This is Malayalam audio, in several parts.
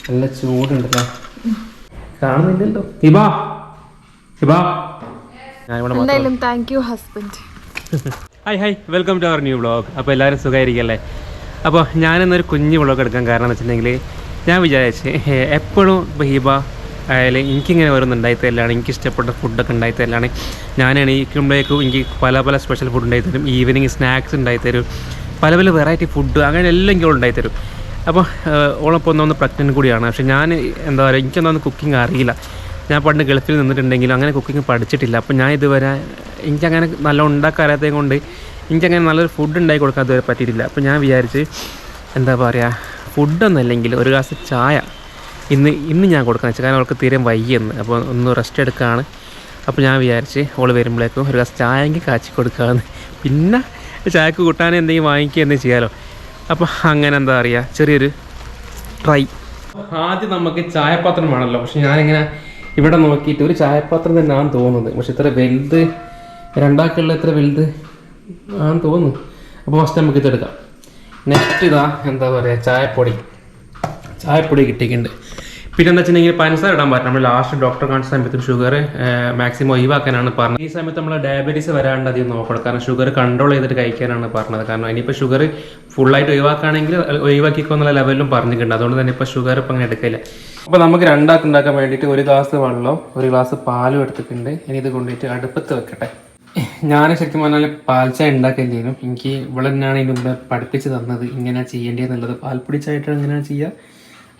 നല്ല ചൂടുണ്ടല്ലോ. കാണുന്നില്ലല്ലോ. ഹിബാ ഹിബാ എന്തായാലും thank you husband. Hi welcome to our new vlog. അപ്പോൾ എല്ലാവരും സുഖമായിരിക്കല്ലേ? അപ്പോൾ ഞാനിന്നൊരു കുഞ്ഞ് വ്ളോഗ് എടുക്കാൻ കാരണം എന്ന് വെച്ചിട്ടുണ്ടെങ്കിൽ ഞാൻ വിചാരിച്ച് എപ്പോഴും ഇപ്പോൾ ഹിബ ആയാലും എനിക്കിങ്ങനെ ഓരോന്ന് ഉണ്ടായി തരലാണ്, എനിക്കിഷ്ടപ്പെട്ട ഫുഡൊക്കെ ഉണ്ടായി തരലാണ്. ഞാൻ എണീക്കുമ്പോഴേക്കും എനിക്ക് പല പല സ്പെഷ്യൽ ഫുഡ് ഉണ്ടായി തരും, ഈവനിങ് സ്നാക്സ് ഉണ്ടായി തരും, പല പല വെറൈറ്റി ഫുഡ് അങ്ങനെ എല്ലാം എനിക്ക് ഉണ്ടായി തരും. അപ്പോൾ ഓളപ്പോൾ ഒന്നൊന്ന് പ്രഗ്നൻറ്റ് കൂടിയാണ്. പക്ഷേ ഞാൻ എന്താ പറയുക, എനിക്കൊന്നും കുക്കിംഗ് അറിയില്ല. ഞാൻ പണ്ട് ഗൾഫിൽ നിന്നിട്ടുണ്ടെങ്കിലും അങ്ങനെ കുക്കിംഗ് പഠിച്ചിട്ടില്ല. അപ്പോൾ ഞാൻ ഇതുവരെ എനിക്കങ്ങനെ നല്ല ഉണ്ടാക്കാൻ അറിയാത്തത് കൊണ്ട് എനിക്കങ്ങനെ നല്ലൊരു ഫുഡ് ഉണ്ടാക്കി കൊടുക്കാൻ ഇതുവരെ പറ്റിയിട്ടില്ല. അപ്പോൾ ഞാൻ വിചാരിച്ച് എന്താ പറയുക, ഫുഡൊന്നുമല്ലെങ്കിൽ ഒരു ഗ്ലാസ് ചായ ഇന്ന് ഞാൻ കൊടുക്കാൻ വെച്ചാൽ, കാരണം അവൾക്ക് തീരെ വയ്യെന്ന്, അപ്പോൾ ഒന്ന് റെസ്റ്റ് എടുക്കുകയാണ്. അപ്പോൾ ഞാൻ വിചാരിച്ച് ഓൾ വരുമ്പോഴേക്കും ഒരു ഗ്ലാസ് ചായയെങ്കിൽ കാച്ചി കൊടുക്കാമെന്ന്, പിന്നെ ചായക്ക് കൂട്ടാൻ എന്തെങ്കിലും വാങ്ങിക്കുക എന്തെങ്കിലും ചെയ്യാമല്ലോ. അപ്പോൾ അങ്ങനെ എന്താ പറയുക, ചെറിയൊരു ട്രൈ. ആദ്യം നമുക്ക് ചായപാത്രം വേണമല്ലോ. പക്ഷെ ഞാനിങ്ങനെ ഇവിടെ നോക്കിയിട്ട് ഒരു ചായപാത്രം തന്നെയാണെന്ന് തോന്നുന്നത്. പക്ഷെ ഇത്ര വലുത് രണ്ടാക്കുള്ള ഇത്ര വലുത് ആണെന്ന് തോന്നുന്നു. അപ്പോൾ ഫസ്റ്റ് നമുക്ക് ഇതെടുക്കാം. നെക്സ്റ്റ് ഇതാ എന്താ പറയുക, ചായപ്പൊടി കിട്ടിയിട്ടുണ്ട്. പിന്നെ എന്താ വെച്ചിട്ടുണ്ടെങ്കിൽ പഞ്ചസാര ഇടാൻ പറ്റും. നമ്മൾ ലാസ്റ്റ് ഡോക്ടറെ കാണിച്ച സമയത്ത് ഷുഗർ മാക്സിമം ഒഴിവാക്കാനാണ് പറഞ്ഞത്. ഈ സമയത്ത് നമ്മൾ ഡയബറ്റീസ് വരാണ്ട് അധികം നോക്കണം, കാരണം ഷുഗർ കൺട്രോൾ ചെയ്തിട്ട് കഴിക്കാനാണ് പറഞ്ഞത്. കാരണം ഇനിയിപ്പോൾ ഷുഗർ ഫുള്ളായിട്ട് ഒഴിവാക്കുകയാണെങ്കിൽ ഒഴിവാക്കിക്കോന്നുള്ള ലെവലിലും പറഞ്ഞിട്ടുണ്ട്. അതുകൊണ്ട് തന്നെ ഇപ്പോൾ ഷുഗർ ഇപ്പം അങ്ങനെ എടുക്കില്ല. അപ്പോൾ നമുക്ക് രണ്ടാൾക്ക് ഉണ്ടാക്കാൻ വേണ്ടിയിട്ട് ഒരു ഗ്ലാസ് വെള്ളവും ഒരു ഗ്ലാസ് പാലും എടുത്തിട്ടുണ്ട്. ഇനി ഇത് കൊണ്ടുപോയിട്ട് അടുപ്പത്ത് വെക്കട്ടെ. ഞാൻ ശരിക്കും പറഞ്ഞാൽ പാൽ ചായ ഉണ്ടാക്കില്ലേനും, എനിക്ക് ഇവിടെ തന്നെയാണ് ഇതിന് മുമ്പ് പഠിപ്പിച്ച് തന്നത് ഇങ്ങനെ ചെയ്യേണ്ടതെന്നുള്ളത്. പാൽപ്പൊടി ചായയിട്ട് എങ്ങനെയാണ് ചെയ്യുക,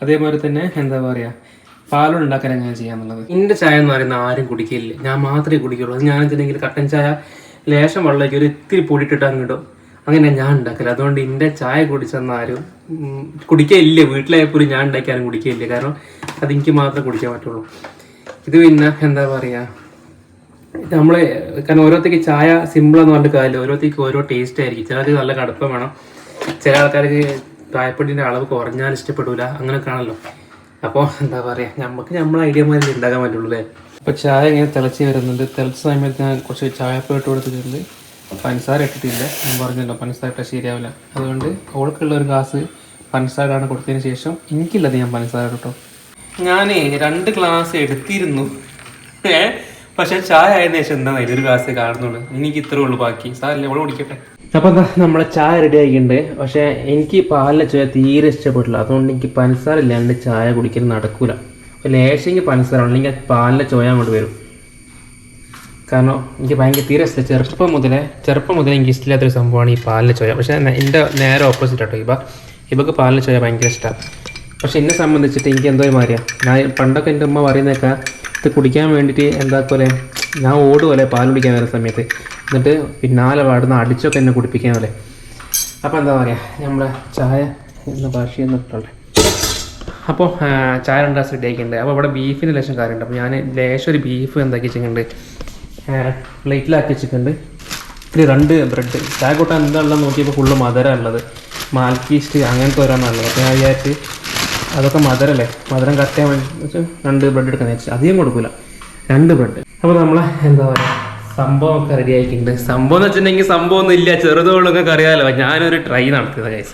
അതേപോലെ തന്നെ എന്താ പറയുക പാലോട് ഉണ്ടാക്കാൻ എങ്ങനെ ചെയ്യാന്നുള്ളത്. എൻ്റെ ചായ എന്ന് പറയുന്നത് ആരും കുടിക്കില്ല, ഞാൻ മാത്രമേ കുടിക്കുള്ളൂ. അത് ഞാൻ വെച്ചിട്ടുണ്ടെങ്കിൽ കട്ടൻ ചായ ലേശം വെള്ളമൊക്കെ ഒരു ഇത്തിരി പൊടിയിട്ടിട്ട് അങ്ങിടും, അങ്ങനെ ഞാൻ ഉണ്ടാക്കില്ല. അതുകൊണ്ട് എൻ്റെ ചായ കുടിച്ചെന്ന് ആരും കുടിക്കില്ല. വീട്ടിലായപ്പോലും ഞാൻ ഉണ്ടാക്കിയാലും കുടിക്കില്ല, കാരണം അതെനിക്ക് മാത്രമേ കുടിക്കാൻ പറ്റുള്ളൂ. ഇത് പിന്നെ എന്താ പറയുക, നമ്മൾ കാരണം ഓരോരുത്തർക്ക് ചായ സിമ്പിളെന്ന് പറഞ്ഞിട്ട് കാര്യമില്ല, ഓരോരുത്തർക്ക് ഓരോ ടേസ്റ്റ് ആയിരിക്കും. ചിലർക്ക് നല്ല കടുപ്പം വേണം, ചില ആൾക്കാർക്ക് ചായപ്പൊടിൻ്റെ അളവ് കുറഞ്ഞാൽ ഇഷ്ടപ്പെടില്ല, അങ്ങനെയൊക്കെ ആണല്ലോ. അപ്പോൾ എന്താ പറയുക, നമുക്ക് നമ്മളെ ഐഡിയമാരിൽ ഉണ്ടാക്കാൻ പറ്റുള്ളൂ അല്ലേ. അപ്പോൾ ചായ ഇങ്ങനെ തിളച്ച് വരുന്നുണ്ട്. തിളച്ച സമയത്ത് ഞാൻ കുറച്ച് ചായപ്പൊടി ഇട്ട് കൊടുത്തിട്ടുണ്ട്, പഞ്ചസാര ഇട്ടിട്ടില്ല. ഞാൻ പറഞ്ഞല്ലോ പഞ്ചസാര ഇട്ടാൽ ശരിയാവില്ല. അതുകൊണ്ട് അവൾക്കുള്ള ഒരു ഗ്ലാസ് പഞ്ചസാരയാണ് കൊടുത്തതിന് ശേഷം എനിക്കുള്ളത് ഞാൻ പഞ്ചസാര ഇട്ടോ. ഞാൻ 2 ഗ്ലാസ് എടുത്തിരുന്നു, പക്ഷെ ചായ ആയതിനു ശേഷം എന്താ ഒരു ഗ്ലാസ് കാണുന്നുള്ളൂ. എനിക്ക് ഇത്രേ ഉള്ളൂ, ബാക്കി സാറല്ലേ ഇവിടെ കുടിക്കട്ടെ. അപ്പോൾ എന്താ നമ്മളെ ചായ റെഡി ആയിട്ടുണ്ട്. പക്ഷേ എനിക്ക് പാലിലെ ചായ തീരെ ഇഷ്ടപ്പെട്ടില്ല. അതുകൊണ്ട് എനിക്ക് പഞ്ചസാര ഇല്ലാണ്ട് ചായ കുടിക്കൽ നടക്കൂല. അപ്പോൾ ലേശമെങ്കിൽ പഞ്ചസാര അല്ലെങ്കിൽ പാലിലെ ചോയ അങ്ങോട്ട് വരും. കാരണം എനിക്ക് ഭയങ്കര തീരെ ഇഷ്ടം, ചെറുപ്പം മുതലേ എനിക്ക് ഇഷ്ടമില്ലാത്തൊരു സംഭവമാണ് ഈ പാലിലെ ചോയ. പക്ഷേ എൻ്റെ നേരെ ഓപ്പോസിറ്റ് ആട്ടോ ഇവക്ക് പാലിലെ ചോയ ഭയങ്കര ഇഷ്ടമാണ്. പക്ഷെ എന്നെ സംബന്ധിച്ചിട്ട് എനിക്ക് എന്തോ ഒരു മാറിയാണ്. ഞാൻ പണ്ടൊക്കെ എൻ്റെ ഉമ്മ പറയുന്നേക്കാ ഇത് കുടിക്കാൻ വേണ്ടിയിട്ട് എന്താ ഞാൻ ഓടുപോലെ പാൽ കുടിക്കാൻ വരുന്ന സമയത്ത്, എന്നിട്ട് പിന്നാലെ പാടുന്ന അടിച്ചൊക്കെ എന്നെ കുടിപ്പിക്കാൻ പോലെ. അപ്പോൾ എന്താ പറയുക, നമ്മളെ ചായ എന്ന ഭാഷയെന്ന് ഇട്ടുള്ളത്. അപ്പോൾ ചായ 2 ഗ്ലാസ് റെഡി ആക്കിയിട്ടുണ്ട്. അപ്പോൾ ഇവിടെ ബീഫിന് ലേശം കാര്യമുണ്ട്. അപ്പോൾ ഞാൻ ലേശം ഒരു ബീഫ് എന്താക്കി വെച്ചിട്ടുണ്ട്, പ്ലേറ്റിലാക്കി വെച്ചിട്ടുണ്ട്. പിന്നെ 2 ബ്രെഡ്. ചായ കൂട്ടാൻ എന്താ ഉള്ളത് നോക്കിയപ്പോൾ ഫുള്ള് മധുരം ഉള്ളത്, മാൽക്കീസ്റ്റ് അങ്ങനത്തെ ഓരോന്നുള്ളത്. അപ്പോൾ ഞാൻ വിചാരിച്ച് അതൊക്കെ മധുരല്ലേ, മധുരം കറക്റ്റ് ചെയ്യാൻ വേണ്ടി 2 ബ്രെഡ് എടുക്കാൻ വെച്ചാൽ അധികം കൊടുക്കില്ല, 2 ബ്രെഡ്. അപ്പോൾ നമ്മളെ എന്താ പറയുക സംഭവമൊക്കെ റെഡി ആക്കിയിട്ടുണ്ട്. സംഭവം എന്ന് വെച്ചിട്ടുണ്ടെങ്കിൽ സംഭവമൊന്നും ഇല്ല, ചെറുതോളൊക്കെ അറിയാമല്ലോ. ഞാനൊരു ട്രൈ നടത്തിയത് ഗൈസ്.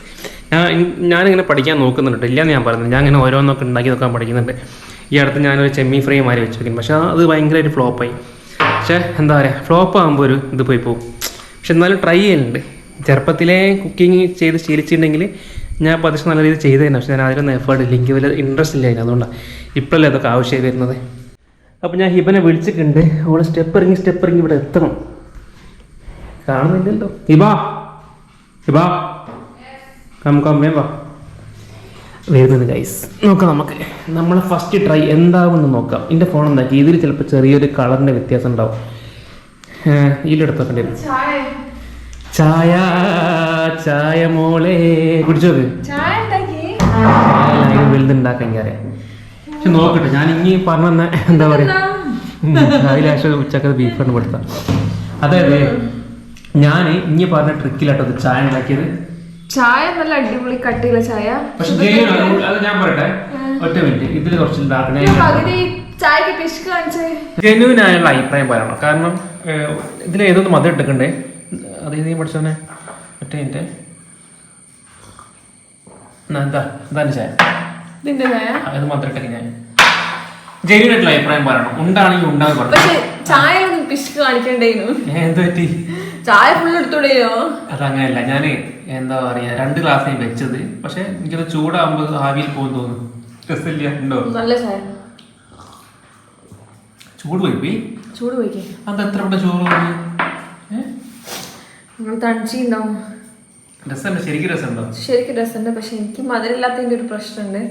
ഞാനിങ്ങനെ പഠിക്കാൻ നോക്കുന്നുണ്ട്, ഇല്ലയെന്ന് ഞാൻ പറയുന്നത്. ഞാൻ ഇങ്ങനെ ഓരോന്നൊക്കെ ഉണ്ടാക്കി നോക്കാൻ പഠിക്കുന്നുണ്ട്. ഈ അടുത്ത് ഞാനൊരു ചെമ്മീൻ ഫ്രൈ മാറി വെച്ച് നോക്കി, പക്ഷേ അത് ഭയങ്കരമായിട്ട് ഫ്ലോപ്പായി. പക്ഷേ എന്താ പറയുക, ഫ്ലോപ്പ് ആകുമ്പോൾ ഒരു ഇത് പോയി പോകും. പക്ഷെ എന്നാലും ട്രൈ ചെയ്യുന്നുണ്ട്. ചെറുപ്പത്തിലേ കുക്കിംഗ് ചെയ്ത് ശീലിച്ചിട്ടുണ്ടെങ്കിൽ ഞാൻ പതിച്ച് നല്ല രീതിയിൽ ചെയ്ത് തന്നെ. പക്ഷെ ഞാൻ അതിലൊന്നും എഫേർട്ട് ഇല്ല, എനിക്ക് വലിയ ഇൻട്രസ്റ്റ് ഇല്ല അതിന്. അതുകൊണ്ടാണ് ഇപ്പോഴല്ലേ അതൊക്കെ ആവശ്യമായി വരുന്നത്. അപ്പോൾ ഞാൻ ഹിബനെ വിളിച്ചിട്ടുണ്ട്. അവളെ സ്റ്റെപ്പ് ഇറങ്ങി ഇവിടെ എത്തണം. കാണുന്നില്ലല്ലോ. ഹിബാ വേവാ വരുന്നുണ്ട് ഗൈസ്. നോക്കാം നമുക്ക് നമ്മളെ ഫസ്റ്റ് ട്രൈ എന്താവുമെന്ന് നോക്കാം. എൻ്റെ ഫോൺ എന്താക്കി ഇതിൽ ചിലപ്പോൾ ചെറിയൊരു കളറിൻ്റെ വ്യത്യാസം ഉണ്ടാവും. ഇതിലെടുത്തോക്കേണ്ടി വരും. ചായ മോളെ കുടിച്ചോക്ക്. വലുതുണ്ടാക്കാൻ എനിക്കറിയാം. പക്ഷെ നോക്കട്ടെ, ഞാൻ ഇനി പറഞ്ഞ എന്താ പറയുക, അതിലാശം ഉച്ചക്കത് ബീഫാണ് കൊടുത്താൽ. അതായത് ഞാൻ ഇനി പറഞ്ഞ ട്രിക്കിലാട്ടോ ചായ ഉണ്ടാക്കിയത്. ചായ നല്ല അടിപൊളി കട്ടിയുള്ള ചായ. പക്ഷെ അത് ഞാൻ പറയട്ടെ, ഒറ്റ മിനിറ്റ്, ഇതിൽ കുറച്ച് ജെന്യൂനായുള്ള അഭിപ്രായം പറയണം. കാരണം ഇതിൽ ഏതൊന്നും മതം ഇട്ടിട്ടുണ്ടേ, അത് നീ പഠിച്ചോനെ. ഒറ്റ മിനിറ്റ്, ഇതാണ് ചായ. ഇതിന്റെ ചായ അത് മാത്രമായിട്ടൊക്കെ ഞാൻ ജെന്യൂനായിട്ടുള്ള അഭിപ്രായം പറയണം. ഉണ്ടാണെങ്കിൽ ഉണ്ടാകും പറഞ്ഞു. പക്ഷെ ചായ ഒന്നും പിശുക്ക് കാണിക്കണ്ടേനു. എന്ത് പറ്റി? ചായ ഫുള്ള് എടുത്തോടെയോ? അതങ്ങനെയല്ല, ഞാൻ എന്താ പറയാ 2 ഗ്ലാസ് വെച്ചത്. പക്ഷെ എനിക്കത് ചൂടാകുമ്പോൾ ആവിയിൽ പോകും തോന്നുന്നു. രസമില്ല. ഉണ്ടോ? നല്ല ചായ. ചൂട് പോയി ചൂട് പോയിക്കേ. അത് എത്ര പെട്ട ചോറ് പോയി? നിങ്ങൾ തണിച്ചുണ്ടാവും. രസമുണ്ട്, ശരിക്കും രസമുണ്ടോ? ശരിക്കും രസമുണ്ട്. പക്ഷെ എനിക്ക് മധുരമില്ലാത്തതിന്റെ ഒരു പ്രശ്നമുണ്ട്.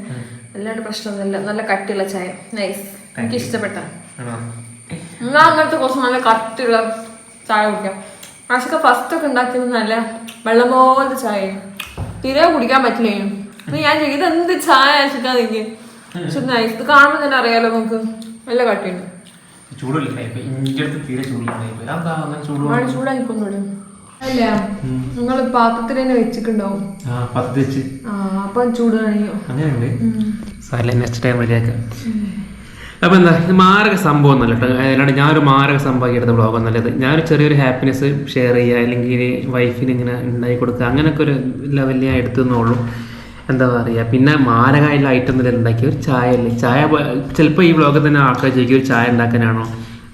അല്ലാണ്ട് പ്രശ്നമൊന്നുമില്ല. നല്ല കട്ടിയുള്ള ചായ. നൈസ്. എനിക്ക് ഇഷ്ടപ്പെട്ട. ഞാൻ അങ്ങനത്തെ കുറച്ച് നല്ല കട്ടിയുള്ള ചായ കുടിക്കാം. പക്ഷെ ഫസ്റ്റ് ഒക്കെ ഉണ്ടാക്കിയത് നല്ല വെള്ളം പോലത്തെ ചായ. തീരെ കുടിക്കാൻ പറ്റില്ല. ഞാൻ ചെയ്ത് എന്ത് ചായ വെച്ചിട്ടാ എനിക്ക്. പക്ഷെ നൈസ്. ഇത് കാണുമ്പോൾ തന്നെ അറിയാലോ നമുക്ക്. നല്ല കട്ടിയുണ്ട്. ചൂടായിക്കൊണ്ടോടെ അല്ല നിങ്ങൾ പാത്രത്തിൽ തന്നെ വെച്ചിട്ടുണ്ടാവും. അപ്പൊ ചൂട് കാണിയോ? അപ്പൊ എന്താ ഇത് മാരക സംഭവം ഒന്നല്ല കേട്ടോ. അല്ലാണ്ട് ഞാനൊരു മാരക സംഭവം എടുത്ത ബ്ലോഗ് നല്ലത്. ഞാനൊരു ചെറിയൊരു ഹാപ്പിനെസ് ഷെയർ ചെയ്യുക, അല്ലെങ്കിൽ വൈഫിന് ഇങ്ങനെ ഉണ്ടാക്കി കൊടുക്കുക, അങ്ങനെയൊക്കെ ഒരു ലെവലിൽ ഞാൻ എടുത്തുന്നുള്ളൂ. എന്താ പറയുക, പിന്നെ മാരകമായിട്ടുള്ള ഐറ്റം എന്തെങ്കിലും ഉണ്ടാക്കി ഒരു ചായ അല്ലേ. ചായ ചിലപ്പോൾ ഈ ബ്ലോഗിൽ തന്നെ ആൾക്കാർ ചോദിക്കും ഒരു ചായ ഉണ്ടാക്കാനാണോ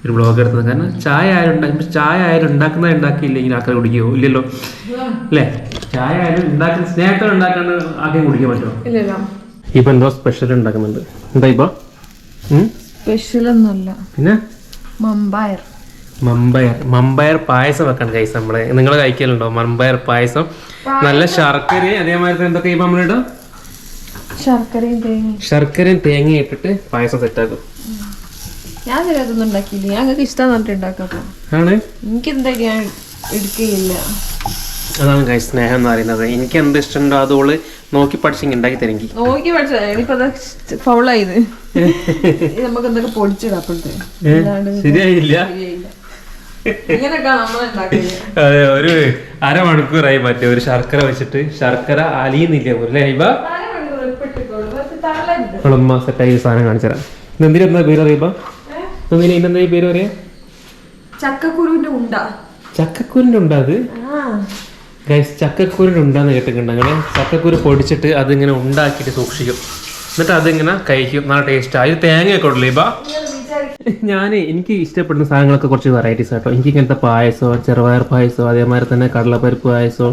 ഒരു ബ്ലോഗ് എടുത്തത്. കാരണം ചായ ആയാലും ഉണ്ടാക്കിയില്ലെങ്കിൽ ആൾക്കാർ കുടിക്കുമോ? ഇല്ലല്ലോ അല്ലേ. ചായ ആയാലും ഉണ്ടാക്കുന്ന സ്നേഹത്തോടെ ഉണ്ടാക്കാണ്ട് ആർക്കും കുടിക്കാൻ പറ്റുമോ? ഇല്ലല്ലോ. ഇപ്പൊ എന്തോ സ്പെഷ്യൽ ഉണ്ടാക്കുന്നുണ്ട്. എന്താ ഇപ്പൊ സ്പെഷ്യൽ ഒന്നുമല്ല, പിന്നെ മമ്പയർ പായസം വെക്കണം കൈസ്. നമ്മള് നിങ്ങൾ കഴിക്കലുണ്ടോ മമ്പയർ പായസം? നല്ല ശർക്കരയും അതേമാതിരി എന്തൊക്കെ ഇപ്പൊ നമ്മളിടും, ശർക്കരയും തേങ്ങ ഇട്ടിട്ട് പായസം സെറ്റാക്കും. ഞാൻ അതൊന്നും ഉണ്ടാക്കിയില്ല. ഞങ്ങൾക്ക് ഇഷ്ടം ഉണ്ടാക്കാം. ആണ് എനിക്ക് എന്തായാലും ഞാൻ എടുക്കുകയില്ല. അതാണ് കൈസ് സ്നേഹം എന്ന് പറയുന്നത്. എനിക്ക് എന്ത് ഇഷ്ടമുണ്ടോ അതോള് നോക്കി പഠിച്ചെങ്കിൽ ഉണ്ടാക്കി തരെങ്കിൽ നോക്കി പഠിച്ചത് ഫൗളായത്. നമുക്ക് എന്തൊക്കെ പൊടിച്ചിടാം. ശരിയായില്ല. അതെ, ഒരു അരമണിക്കൂറായി മറ്റേ ഒരു ശർക്കര വെച്ചിട്ട് ശർക്കര അലിയുന്നില്ല പോലെ ഉമ്മ സെറ്റായി സാധനം കാണിച്ചു തരാം. എന്തിനാ പേര് അറിയപ്പ? ഇന്നെന്താ ഈ പേര് പറയാ? ചക്കക്കുരുവിന്റെ ഉണ്ട. ചക്കക്കുരുന്റെ ഉണ്ട. അത് ചക്കക്കുരുന്റെ ഉണ്ടാന്ന് കേട്ടിട്ടുണ്ട്. അങ്ങനെ ചക്കക്കുരു പൊടിച്ചിട്ട് അതിങ്ങനെ ഉണ്ടാക്കിയിട്ട് സൂക്ഷിക്കും. എന്നിട്ട് അതിങ്ങനെ കഴിക്കും. നല്ല ടേസ്റ്റ്. അതിൽ തേങ്ങയൊക്കെ ഉള്ളൂ ഇപ്പ. എനിക്ക് ഇഷ്ടപ്പെടുന്ന സാധനങ്ങളൊക്കെ കുറച്ച് വെറൈറ്റീസ് ആട്ടോ. എനിക്ക് ഇങ്ങനത്തെ പായസമോ, ചെറുപയർ പായസമോ, അതേമാതിരി തന്നെ കടലപ്പരിപ്പ് പായസമോ,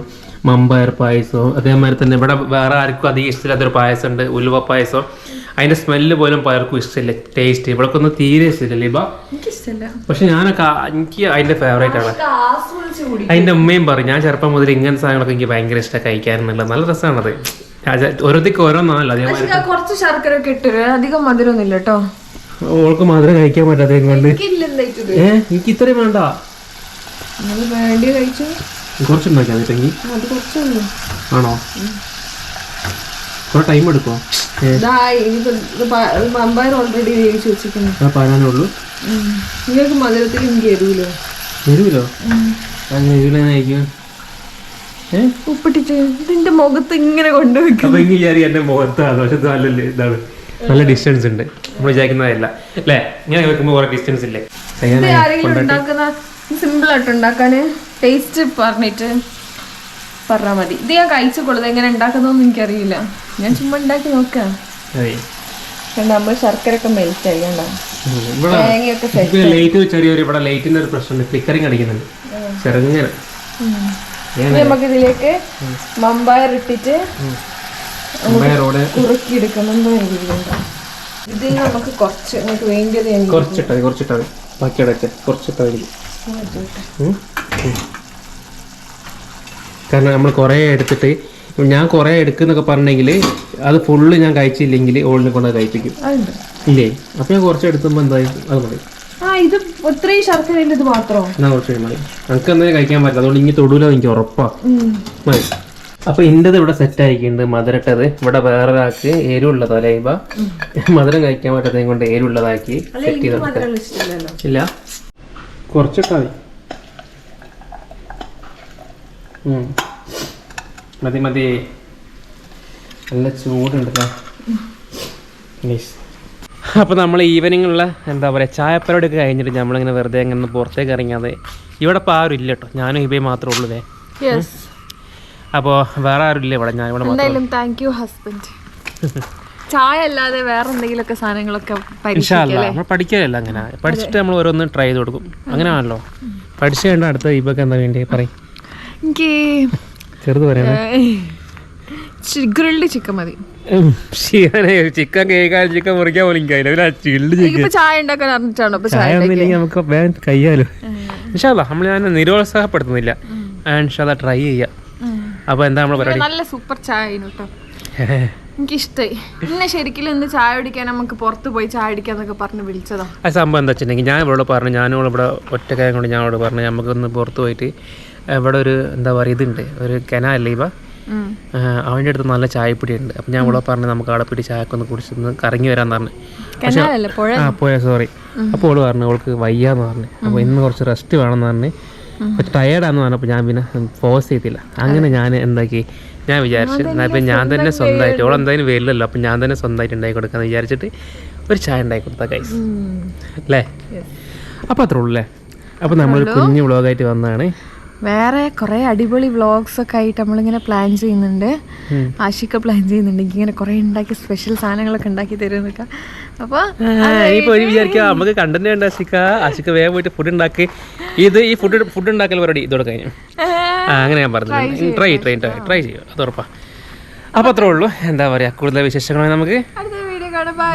മമ്പയർ പായസമോ, അതേമാതിരി തന്നെ ഇവിടെ വേറെ ആർക്കും അധികം ഇഷ്ടമില്ലാത്തൊരു പായസം ഉണ്ട്, ഉലുവ പായസം. അതിന്റെ സ്മെല്ല് പോലും പലർക്കും ഇഷ്ടമില്ല. ടേസ്റ്റ് ഇവിടൊക്കെ ഒന്നും തീരെ ഇഷ്ടമില്ല ഇപ്പ. പക്ഷെ ഞാനൊക്കെ എനിക്ക് അതിന്റെ ഫേവറേറ്റ് ആണ്. അതിന്റെ ഉമ്മയും പറയും ഞാൻ ചെറുപ്പം മുതൽ ഇങ്ങനത്തെ സാധനങ്ങളൊക്കെ എനിക്ക് ഭയങ്കര ഇഷ്ടമാണ് കഴിക്കാറുണ്ട്. നല്ല രസമാണത്. ഓരോരുത്തർക്ക് ഓരോന്നാണല്ലോ. അതേമാതിരി കുറച്ച് ശർക്കര ഒക്കെ ഇട്ട് അധികം മധുരമൊന്നുമില്ല കേട്ടോ. ഓൾക്ക് മധുരം കഴിക്കാൻ പറ്റാത്ത കൊണ്ട് എനിക്ക് ഇത്രയും വേണ്ട. കുറച്ചുണ്ടാക്കി ആണോ? കുറെ ടൈം എടുക്കോ? മമ്പയർ ഓൾറെഡി വേവിച്ച് വെച്ചിട്ടുണ്ട്. പാനാനുള്ളൂ. നിങ്ങൾക്ക് മധുരത്തിൽ എനിക്ക് എരുവില്ലോ? എരുവില്ലോ? അങ്ങനെ എരുവിലായിരിക്കും. ഉപ്പിട്ടിട്ട് ഇതിന്റെ മുഖത്ത് ഇങ്ങനെ കൊണ്ടുവയ്ക്കും. അപ്പൊ ഇങ്ങനെ വിചാരിക്കും എന്റെ മുഖത്താണ്. പക്ഷെ നല്ല ഇതാണ്, നല്ല ഡിസ്റ്റൻസ് ഉണ്ട്. നമ്മൾ വിചാരിക്കുന്നതല്ല അല്ലേ. ഇങ്ങനെ വെക്കുമ്പോ കുറെ ഡിസ്റ്റൻസ് ഇല്ലേ. ഉണ്ടാക്കുന്ന സിമ്പിൾ ആയിട്ട് ഉണ്ടാക്കാന് ടേസ്റ്റ് പറഞ്ഞിട്ട് പറഞ്ഞാൽ മതി. ഇത് ഞാൻ കഴിച്ചുകൊള്ളത് എങ്ങനെ ഉണ്ടാക്കുന്നതെന്ന് എനിക്കറിയില്ല. ഞാൻ ചുമ്മാ ഉണ്ടാക്കി നോക്കാം. നമ്മൾ ശർക്കര ഒക്കെ മെൽറ്റ് ആയി ചെറിയൊരു ഇവിടെ ലൈറ്റിന്റെ ഒരു പ്രശ്നമുണ്ട്. ഫ്ലിക്കറിങ് അടിക്കുന്നുണ്ട് ചെറുങ്ങനെ. നമുക്ക് ഇതിലേക്ക് മമ്പയർ ഇട്ടിട്ട് കുറുക്കി എടുക്കണം. ഇതിൽ നമുക്ക് കുറച്ച് നമുക്ക് വേണ്ടിയത് കുറച്ചിട്ടാണ് ബാക്കിയോടൊക്കെ കുറച്ചിട്ടായിരിക്കും. കാരണം നമ്മൾ കുറേ എടുത്തിട്ട് ഞാൻ കുറേ എടുക്കുന്നൊക്കെ പറഞ്ഞെങ്കിൽ അത് ഫുള്ള് ഞാൻ കഴിച്ചില്ലെങ്കിൽ ഓളിനെ കൊണ്ട് കഴിപ്പിക്കും ഇല്ലേ. അപ്പൊ ഞാൻ കുറച്ച് എടുക്കുമ്പോൾ എന്തായി അത് മതി. ഇത് ഇത്രയും ശർക്കര ഇത് മാത്രം എന്നാ കുറച്ച് മതി. നമുക്ക് എന്തായാലും കഴിക്കാൻ പറ്റില്ല. അതുകൊണ്ട് ഇനി തൊടൂല എനിക്ക് ഉറപ്പാ മതി. അപ്പൊ ഇന്റത് ഇവിടെ സെറ്റ് ആയിക്കുന്നുണ്ട് മധുരട്ടത്. ഇവിടെ വേറെ ഒരാൾക്ക് എരിവുള്ളതാ ലൈബ. മധുരം കഴിക്കാൻ പറ്റാത്തത് കൊണ്ട് എരിവുള്ളതാക്കി സെറ്റ് ചെയ്ത് ഇല്ല. കുറച്ചിട്ടാ മതി മതി. നല്ല ചൂടുണ്ട്. അപ്പോൾ നമ്മൾ ഈവനിങ്ങുള്ള എന്താ പറയുക ചായപ്പരിപാടിയൊക്കെ കഴിഞ്ഞിട്ട് നമ്മളിങ്ങനെ വെറുതെ അങ്ങനെ പുറത്തേക്ക് ഇറങ്ങിയാതെ ഇവിടെ ഇപ്പോൾ ആരും ഇല്ല കേട്ടോ. ഞാനും ഇവയും മാത്രമേ ഉള്ളൂ. അപ്പോൾ വേറെ ആരും ഇല്ല ഇവിടെ. ഞാൻ ഇവിടെ മാത്രം. ചായ അല്ലാതെ വേറെ എന്തെങ്കിലുമൊക്കെ സാധനങ്ങളൊക്കെ നമ്മൾ പഠിക്കാനല്ല അങ്ങനെ പഠിച്ചിട്ട് നമ്മൾ ഓരോന്ന് ട്രൈ ചെയ്ത് കൊടുക്കും അങ്ങനെയാണല്ലോ പഠിച്ചു വേണ്ട അടുത്ത ഇപ്പൊക്കെ എന്താ വേണ്ടി പറയും എനിക്ക് ചെറുത് പറയണേ ഗ്രിൽഡ് ചിക്കൻ മതി ചിക്കൻ കേൾക്കാൻ ചിക്കൻ മുറിക്കാൻ പോലും ചായ ഉണ്ടാക്കാൻ അറിഞ്ഞിട്ടാണോ ചായ ഒന്നുമില്ലെങ്കിൽ നമുക്ക് വേഗം കഴിയാലോ ഇൻഷാല്ലാ നമ്മൾ ഞാൻ നിരുത്സാഹപ്പെടുത്തുന്നില്ല ഇൻഷാല്ലാ ട്രൈ ചെയ്യാം അപ്പൊ എന്താ നമ്മള് പരിപാടി നല്ല സൂപ്പർ ചായ കേട്ടോ എനിക്കിഷ്ടായി പിന്നെ ശരിക്കും ഇന്ന് ചായ കുടിക്കാൻ നമുക്ക് പുറത്ത് പോയി ചായ കുടിക്കാന്നൊക്കെ പറഞ്ഞ് വിളിച്ചതാ ആ സംഭവം എന്താ വെച്ചിട്ടുണ്ടെങ്കിൽ ഞാൻ ഇവിടെ പറഞ്ഞു ഞാനും ഇവിടെ ഒറ്റക്കായം കൊണ്ട് ഞാൻ ഇവിടെ പറഞ്ഞു നമുക്കൊന്ന് പുറത്ത് പോയിട്ട് ഇവിടെ ഒരു എന്താ പറയുക ഇതുണ്ട് ഒരു കെനല്ലേ ഇവ അവൻ്റെ അടുത്ത് നല്ല ചായപ്പൊടി ഉണ്ട് അപ്പം ഞാൻ ഇവിടെ പറഞ്ഞു നമുക്ക് അവിടെ പോയിട്ട് ചായക്ക് ഒന്ന് കുടിച്ചൊന്ന് കറങ്ങി വരാന്ന് പറഞ്ഞു പോയ സോറി അപ്പോൾ അവള് പറഞ്ഞു അവൾക്ക് വയ്യാന്ന് പറഞ്ഞു അപ്പോൾ ഇന്ന് കുറച്ച് റെസ്റ്റ് വേണമെന്ന് പറഞ്ഞ് കുറച്ച് ടയേർഡാന്ന് പറഞ്ഞപ്പോൾ ഞാൻ പിന്നെ ഫോഴ്സ് ചെയ്തില്ല അങ്ങനെ ഞാൻ എന്താക്കി ഞാൻ വിചാരിച്ചു ഇപ്പം ഞാൻ തന്നെ സ്വന്തമായിട്ട് ഓൾ എന്തായാലും വരില്ലല്ലോ അപ്പം ഞാൻ തന്നെ സ്വന്തമായിട്ട് ഉണ്ടാക്കി കൊടുക്കാമെന്ന് വിചാരിച്ചിട്ട് ഒരു ചായ ഉണ്ടാക്കി കൊടുത്താൽ കൈസ് അല്ലേ അപ്പോൾ അത്രേ ഉള്ളൂ അല്ലേ അപ്പോൾ നമ്മളൊരു കുഞ്ഞു വ്ളോഗായിട്ട് വന്നതാണ് വേറെ കുറെ അടിപൊളി വ്ളോഗ്സ് ഒക്കെ ആയിട്ട് നമ്മളിങ്ങനെ പ്ലാൻ ചെയ്യുന്നുണ്ട് ആഷിക്ക പ്ലാൻ ചെയ്യുന്നുണ്ട് ഇങ്ങനെ കുറെ ഉണ്ടാക്കി സ്പെഷ്യൽ സാധനങ്ങളൊക്കെ ഉണ്ടാക്കി തരുന്നൊക്കെ അപ്പോൾ ഇനിയിപ്പോൾ ഒരു വിചാരിക്കുക നമുക്ക് കണ്ടന്റ് വേണ്ട ആഷിക്ക വേഗം പോയിട്ട് ഫുഡ് ഉണ്ടാക്കി ഈ ഫുഡ് ഉണ്ടാക്കൽ പരിപാടി ഇതോടെ കഴിഞ്ഞു അങ്ങനെ ഞാൻ പറഞ്ഞു ട്രൈ ചെയ്യും അത് ഉറപ്പാ അപ്പോൾ അത്രേ ഉള്ളൂ എന്താ പറയുക കൂടുതൽ വിശേഷങ്ങളാണ് നമുക്ക് അടുത്ത വീഡിയോ കാണാം. ബൈ.